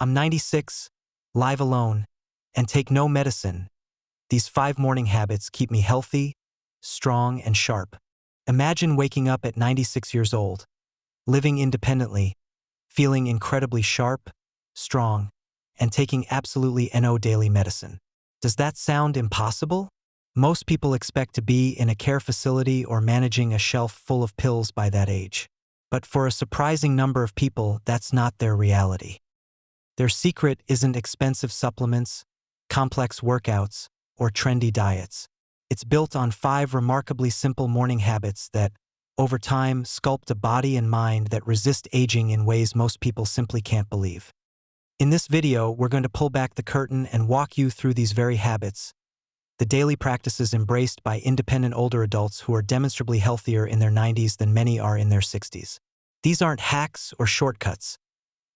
I'm 96, live alone, and take no medicine. These 5 morning habits keep me healthy, strong, and sharp. Imagine waking up at 96 years old, living independently, feeling incredibly sharp, strong, and taking absolutely no daily medicine. Does that sound impossible? Most people expect to be in a care facility or managing a shelf full of pills by that age. But for a surprising number of people, that's not their reality. Their secret isn't expensive supplements, complex workouts, or trendy diets. It's built on 5 remarkably simple morning habits that, over time, sculpt a body and mind that resist aging in ways most people simply can't believe. In this video, we're going to pull back the curtain and walk you through these very habits, the daily practices embraced by independent older adults who are demonstrably healthier in their 90s than many are in their 60s. These aren't hacks or shortcuts.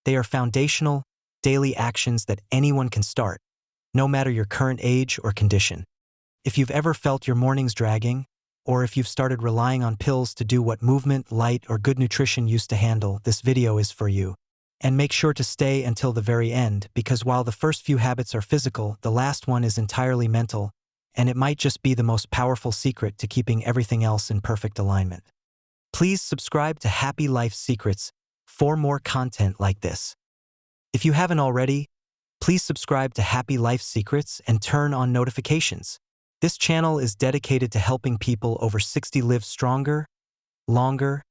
They are foundational, daily actions that anyone can start, no matter your current age or condition. If you've ever felt your mornings dragging, or if you've started relying on pills to do what movement, light, or good nutrition used to handle, this video is for you. And make sure to stay until the very end, because while the first few habits are physical, the last one is entirely mental, and it might just be the most powerful secret to keeping everything else in perfect alignment. Please subscribe to Happy Life Secrets for more content like this. If you haven't already, please subscribe to Happy Life Secrets and turn on notifications. This channel is dedicated to helping people over 60 live stronger, longer,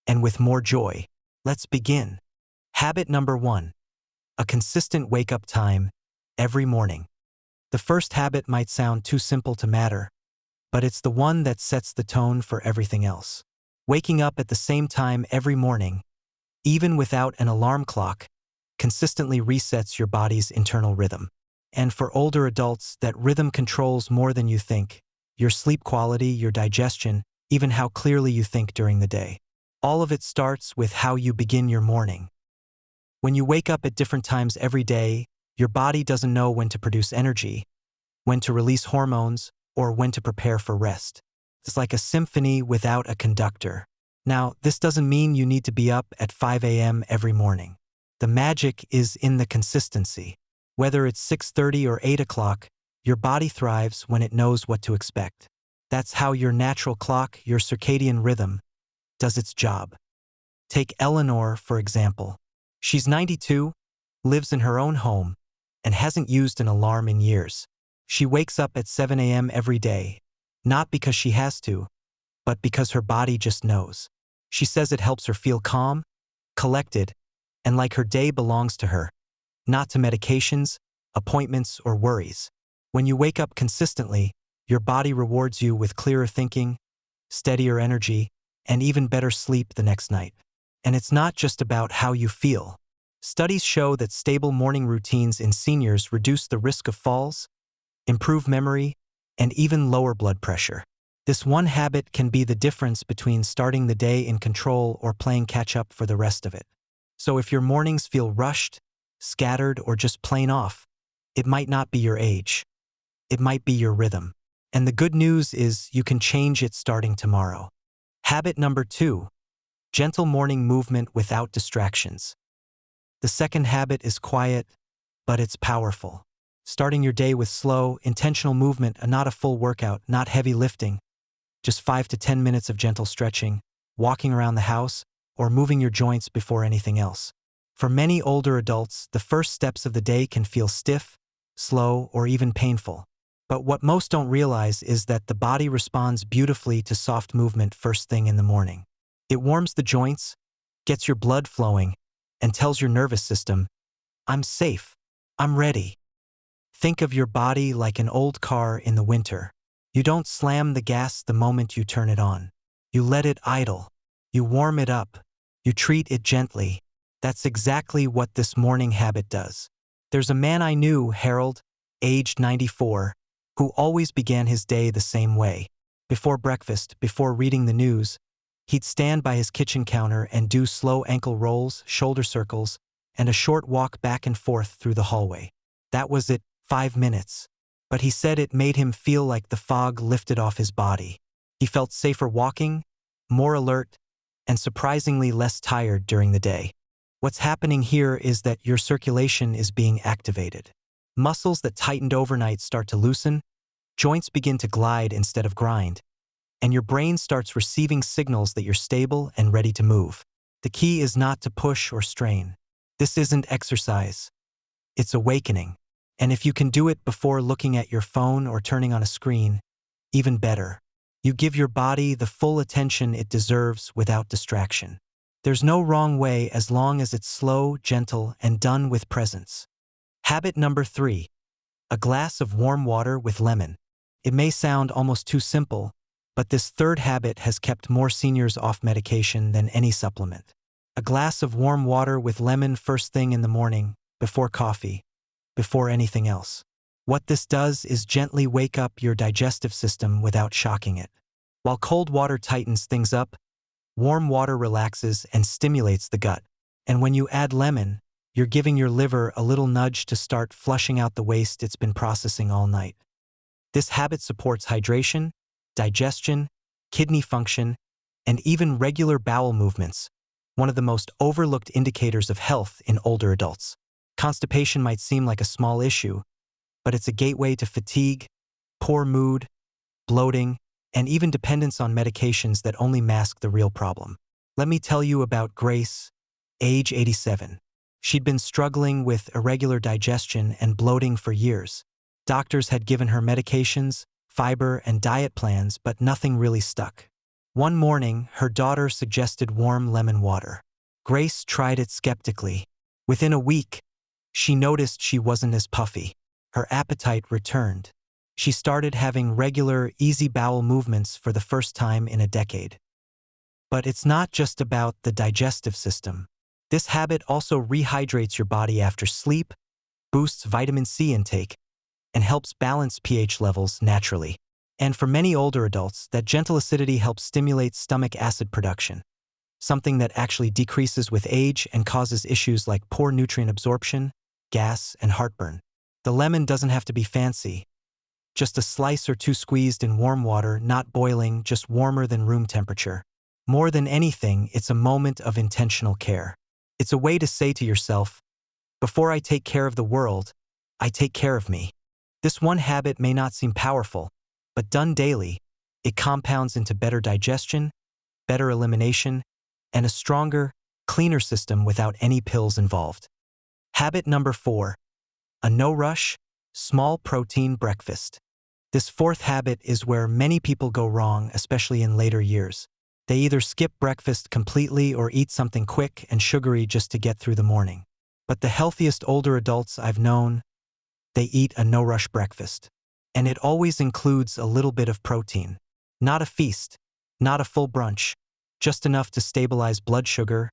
and with more joy. Let's begin. Habit number 1. A consistent wake-up time every morning. The first habit might sound too simple to matter, but it's the one that sets the tone for everything else. Waking up at the same time every morning, even without an alarm clock, consistently resets your body's internal rhythm. And for older adults, that rhythm controls more than you think: your sleep quality, your digestion, even how clearly you think during the day. All of it starts with how you begin your morning. When you wake up at different times every day, your body doesn't know when to produce energy, when to release hormones, or when to prepare for rest. It's like a symphony without a conductor. Now, this doesn't mean you need to be up at 5 a.m. every morning. The magic is in the consistency. Whether it's 6:30 or 8 o'clock, your body thrives when it knows what to expect. That's how your natural clock, your circadian rhythm, does its job. Take Eleanor, for example. She's 92, lives in her own home, and hasn't used an alarm in years. She wakes up at 7 a.m. every day, not because she has to, but because her body just knows. She says it helps her feel calm, collected, and like her day belongs to her, not to medications, appointments, or worries. When you wake up consistently, your body rewards you with clearer thinking, steadier energy, and even better sleep the next night. And it's not just about how you feel. Studies show that stable morning routines in seniors reduce the risk of falls, improve memory, and even lower blood pressure. This one habit can be the difference between starting the day in control or playing catch-up for the rest of it. So if your mornings feel rushed, scattered, or just plain off, it might not be your age. It might be your rhythm. And the good news is you can change it starting tomorrow. Habit number 2. Gentle morning movement without distractions. The second habit is quiet, but it's powerful. Starting your day with slow, intentional movement, not a full workout, not heavy lifting, just 5 to 10 minutes of gentle stretching, walking around the house, or moving your joints before anything else. For many older adults, the first steps of the day can feel stiff, slow, or even painful. But what most don't realize is that the body responds beautifully to soft movement first thing in the morning. It warms the joints, gets your blood flowing, and tells your nervous system, "I'm safe. I'm ready." Think of your body like an old car in the winter. You don't slam the gas the moment you turn it on. You let it idle. You warm it up. You treat it gently. That's exactly what this morning habit does. There's a man I knew, Harold, aged 94, who always began his day the same way. Before breakfast, before reading the news, he'd stand by his kitchen counter and do slow ankle rolls, shoulder circles, and a short walk back and forth through the hallway. That was it, 5 minutes. But he said it made him feel like the fog lifted off his body. He felt safer walking, more alert, and surprisingly less tired during the day. What's happening here is that your circulation is being activated. Muscles that tightened overnight start to loosen, joints begin to glide instead of grind, and your brain starts receiving signals that you're stable and ready to move. The key is not to push or strain. This isn't exercise. It's awakening. And if you can do it before looking at your phone or turning on a screen, even better. You give your body the full attention it deserves without distraction. There's no wrong way as long as it's slow, gentle, and done with presence. Habit number 3. A glass of warm water with lemon. It may sound almost too simple, but this third habit has kept more seniors off medication than any supplement. A glass of warm water with lemon first thing in the morning, before coffee, before anything else. What this does is gently wake up your digestive system without shocking it. While cold water tightens things up, warm water relaxes and stimulates the gut. And when you add lemon, you're giving your liver a little nudge to start flushing out the waste it's been processing all night. This habit supports hydration, digestion, kidney function, and even regular bowel movements, one of the most overlooked indicators of health in older adults. Constipation might seem like a small issue, but it's a gateway to fatigue, poor mood, bloating, and even dependence on medications that only mask the real problem. Let me tell you about Grace, age 87. She'd been struggling with irregular digestion and bloating for years. Doctors had given her medications, fiber, and diet plans, but nothing really stuck. One morning, her daughter suggested warm lemon water. Grace tried it skeptically. Within a week, she noticed she wasn't as puffy. Her appetite returned. She started having regular, easy bowel movements for the first time in a decade. But it's not just about the digestive system. This habit also rehydrates your body after sleep, boosts vitamin C intake, and helps balance pH levels naturally. And for many older adults, that gentle acidity helps stimulate stomach acid production, something that actually decreases with age and causes issues like poor nutrient absorption, gas, and heartburn. The lemon doesn't have to be fancy. Just a slice or two squeezed in warm water, not boiling, just warmer than room temperature. More than anything, it's a moment of intentional care. It's a way to say to yourself, before I take care of the world, I take care of me. This one habit may not seem powerful, but done daily, it compounds into better digestion, better elimination, and a stronger, cleaner system without any pills involved. Habit number 4. A no-rush, small protein breakfast. This fourth habit is where many people go wrong, especially in later years. They either skip breakfast completely or eat something quick and sugary just to get through the morning. But the healthiest older adults I've known, they eat a no-rush breakfast. And it always includes a little bit of protein. Not a feast, not a full brunch, just enough to stabilize blood sugar,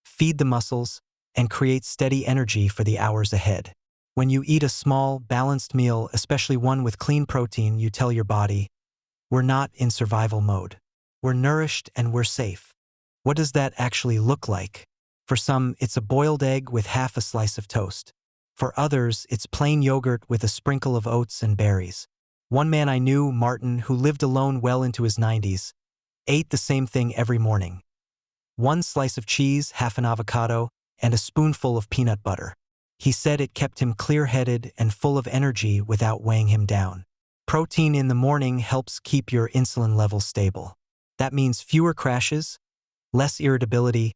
feed the muscles, and create steady energy for the hours ahead. When you eat a small, balanced meal, especially one with clean protein, you tell your body, we're not in survival mode. We're nourished and we're safe. What does that actually look like? For some, it's a boiled egg with half a slice of toast. For others, it's plain yogurt with a sprinkle of oats and berries. One man I knew, Martin, who lived alone well into his 90s, ate the same thing every morning. One slice of cheese, half an avocado, and a spoonful of peanut butter. He said it kept him clear-headed and full of energy without weighing him down. Protein in the morning helps keep your insulin levels stable. That means fewer crashes, less irritability,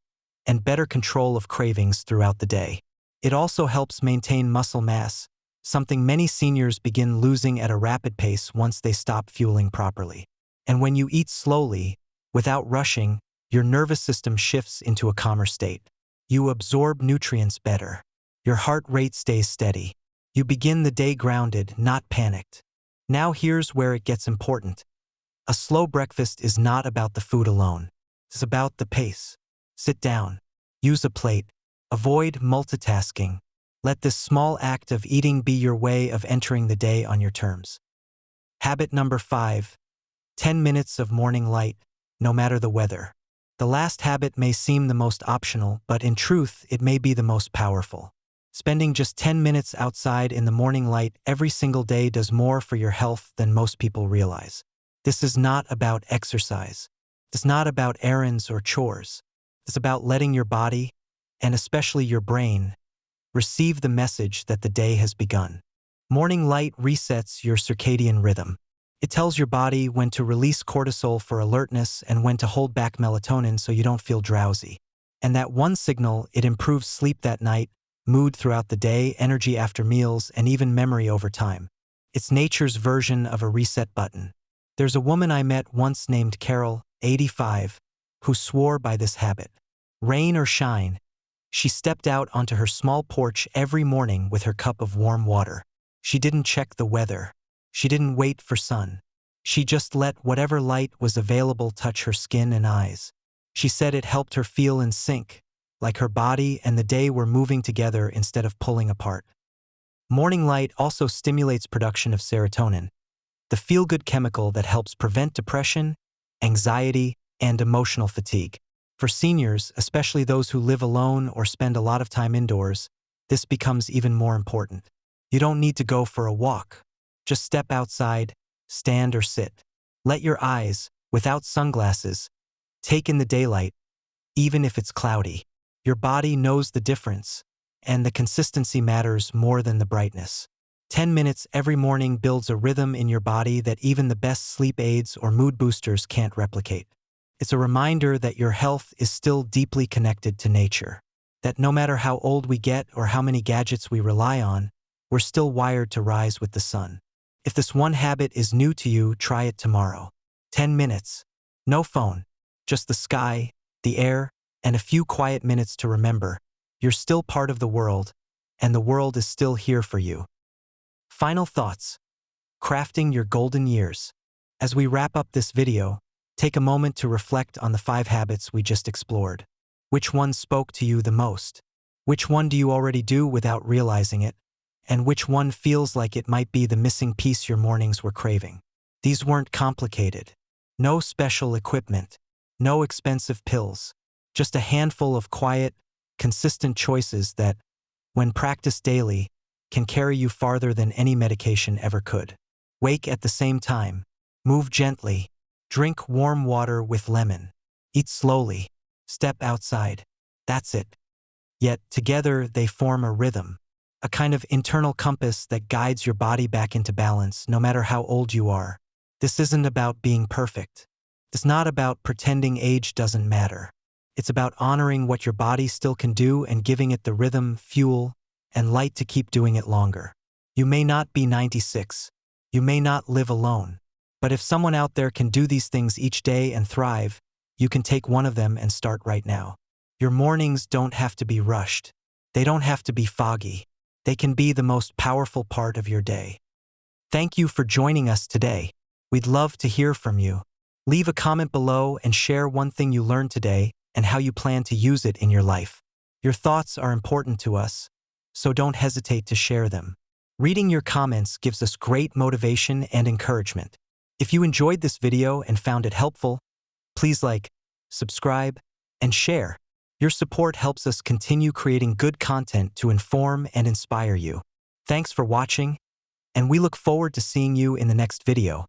and better control of cravings throughout the day. It also helps maintain muscle mass, something many seniors begin losing at a rapid pace once they stop fueling properly. And when you eat slowly, without rushing, your nervous system shifts into a calmer state. You absorb nutrients better. Your heart rate stays steady. You begin the day grounded, not panicked. Now here's where it gets important. A slow breakfast is not about the food alone. It's about the pace. Sit down. Use a plate. Avoid multitasking. Let this small act of eating be your way of entering the day on your terms. Habit number 5. 10 minutes of morning light, no matter the weather. The last habit may seem the most optional, but in truth, it may be the most powerful. Spending just 10 minutes outside in the morning light every single day does more for your health than most people realize. This is not about exercise. It's not about errands or chores. It's about letting your body, and especially your brain, receive the message that the day has begun. Morning light resets your circadian rhythm. It tells your body when to release cortisol for alertness and when to hold back melatonin so you don't feel drowsy. And that one signal, it improves sleep that night, mood throughout the day, energy after meals, and even memory over time. It's nature's version of a reset button. There's a woman I met once named Carol, 85, who swore by this habit. Rain or shine, she stepped out onto her small porch every morning with her cup of warm water. She didn't check the weather. She didn't wait for sun. She just let whatever light was available touch her skin and eyes. She said it helped her feel in sync, like her body and the day were moving together instead of pulling apart. Morning light also stimulates production of serotonin, the feel-good chemical that helps prevent depression, anxiety, and emotional fatigue. For seniors, especially those who live alone or spend a lot of time indoors, this becomes even more important. You don't need to go for a walk. Just step outside, stand or sit. Let your eyes, without sunglasses, take in the daylight, even if it's cloudy. Your body knows the difference, and the consistency matters more than the brightness. 10 minutes every morning builds a rhythm in your body that even the best sleep aids or mood boosters can't replicate. It's a reminder that your health is still deeply connected to nature, that no matter how old we get or how many gadgets we rely on, we're still wired to rise with the sun. If this one habit is new to you, try it tomorrow. 10 minutes. No phone. Just the sky, the air, and a few quiet minutes to remember you're still part of the world, and the world is still here for you. Final thoughts. Crafting your golden years. As we wrap up this video, take a moment to reflect on the 5 habits we just explored. Which one spoke to you the most? Which one do you already do without realizing it? And which one feels like it might be the missing piece your mornings were craving? These weren't complicated. No special equipment. No expensive pills. Just a handful of quiet, consistent choices that, when practiced daily, can carry you farther than any medication ever could. Wake at the same time. Move gently. Drink warm water with lemon. Eat slowly. Step outside. That's it. Yet, together, they form a rhythm. A kind of internal compass that guides your body back into balance, no matter how old you are. This isn't about being perfect. It's not about pretending age doesn't matter. It's about honoring what your body still can do and giving it the rhythm, fuel, and light to keep doing it longer. You may not be 96. You may not live alone. But if someone out there can do these things each day and thrive, you can take one of them and start right now. Your mornings don't have to be rushed. They don't have to be foggy. They can be the most powerful part of your day. Thank you for joining us today. We'd love to hear from you. Leave a comment below and share one thing you learned today and how you plan to use it in your life. Your thoughts are important to us, so don't hesitate to share them. Reading your comments gives us great motivation and encouragement. If you enjoyed this video and found it helpful, please like, subscribe, and share. Your support helps us continue creating good content to inform and inspire you. Thanks for watching, and we look forward to seeing you in the next video.